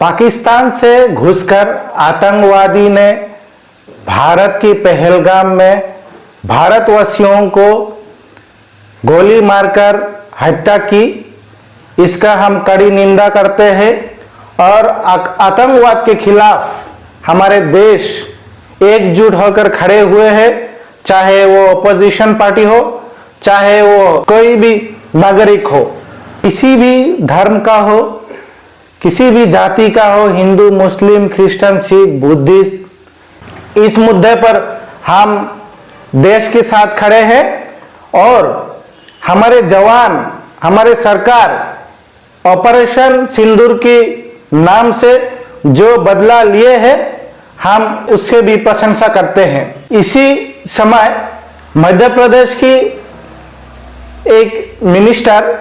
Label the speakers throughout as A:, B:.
A: पाकिस्तान से घुसकर आतंकवादी ने भारत की पहलगाम में भारतवासियों को गोली मारकर हत्या की। इसका हम कड़ी निंदा करते हैं और आतंकवाद के खिलाफ हमारे देश एकजुट होकर खड़े हुए हैं, चाहे वो अपोजिशन पार्टी हो, चाहे वो कोई भी नागरिक हो, किसी भी धर्म का हो, किसी भी जाति का हो, हिंदू, मुस्लिम, क्रिश्चियन, सिख, बुद्धिस्ट। इस मुद्दे पर हम देश के साथ खड़े हैं और हमारे जवान, हमारे सरकार ऑपरेशन सिंदूर के नाम से जो बदला लिए हैं, हम उससे भी प्रशंसा करते हैं। इसी समय मध्य प्रदेश की एक मिनिस्टर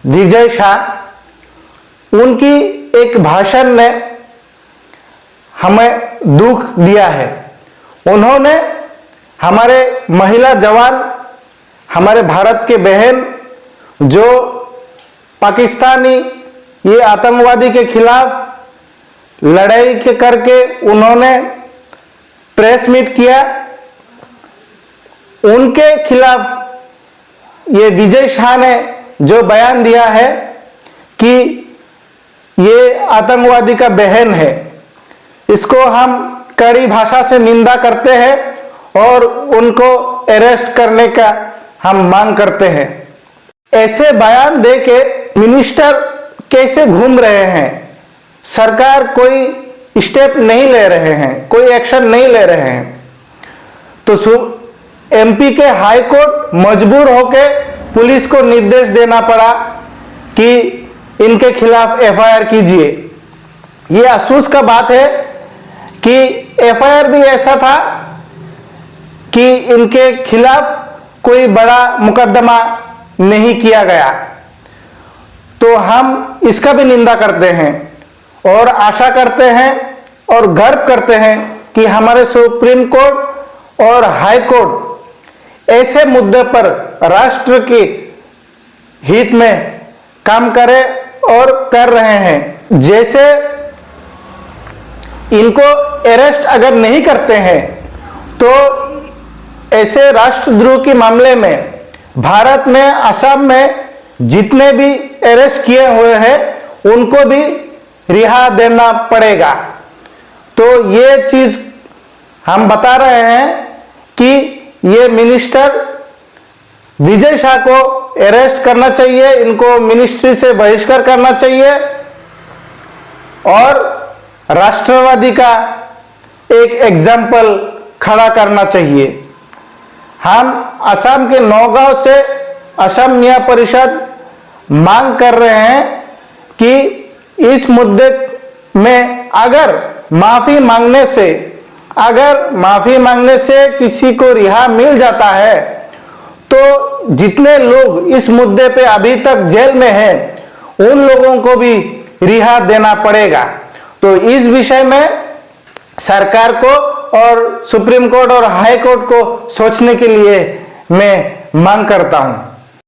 A: विजय शाह, उनकी एक भाषण ने हमें दुख दिया है। उन्होंने हमारे महिला जवान, हमारे भारत के बहन जो पाकिस्तानी ये आतंकवादी के खिलाफ लड़ाई के करके उन्होंने प्रेस मीट किया, उनके खिलाफ ये विजय शाह ने जो बयान दिया है कि ये आतंकवादी का बहन है, इसको हम कड़ी भाषा से निंदा करते हैं और उनको अरेस्ट करने का हम मांग करते हैं। ऐसे बयान देके मिनिस्टर कैसे घूम रहे हैं? सरकार कोई स्टेप नहीं ले रहे हैं, कोई एक्शन नहीं ले रहे हैं। तो एमपी के हाई कोर्ट मजबूर होके पुलिस को निर्देश देना पड़ा कि इनके खिलाफ एफआईआर कीजिए। ये अफसोस का बात है कि एफआईआर भी ऐसा था कि इनके खिलाफ कोई बड़ा मुकदमा नहीं किया गया। तो हम इसका भी निंदा करते हैं और आशा करते हैं और गर्व करते हैं कि हमारे सुप्रीम कोर्ट और हाई कोर्ट ऐसे मुद्दे पर राष्ट्र के हित में काम करे और कर रहे हैं। जैसे इनको अरेस्ट अगर नहीं करते हैं तो ऐसे राष्ट्रद्रोह के मामले में भारत में, असम में जितने भी अरेस्ट किए हुए हैं उनको भी रिहा देना पड़ेगा। तो ये चीज हम बता रहे हैं कि ये मिनिस्टर विजय शाह को अरेस्ट करना चाहिए, इनको मिनिस्ट्री से बहिष्कार करना चाहिए और राष्ट्रवादी का एक एग्जाम्पल खड़ा करना चाहिए। हम असम के नौगांव से असम मियां परिषद मांग कर रहे हैं कि इस मुद्दे में अगर माफी मांगने से किसी को रिहा मिल जाता है तो जितने लोग इस मुद्दे पे अभी तक जेल में हैं उन लोगों को भी रिहा देना पड़ेगा। तो इस विषय में सरकार को और सुप्रीम कोर्ट और हाई कोर्ट को सोचने के लिए मैं मांग करता हूं।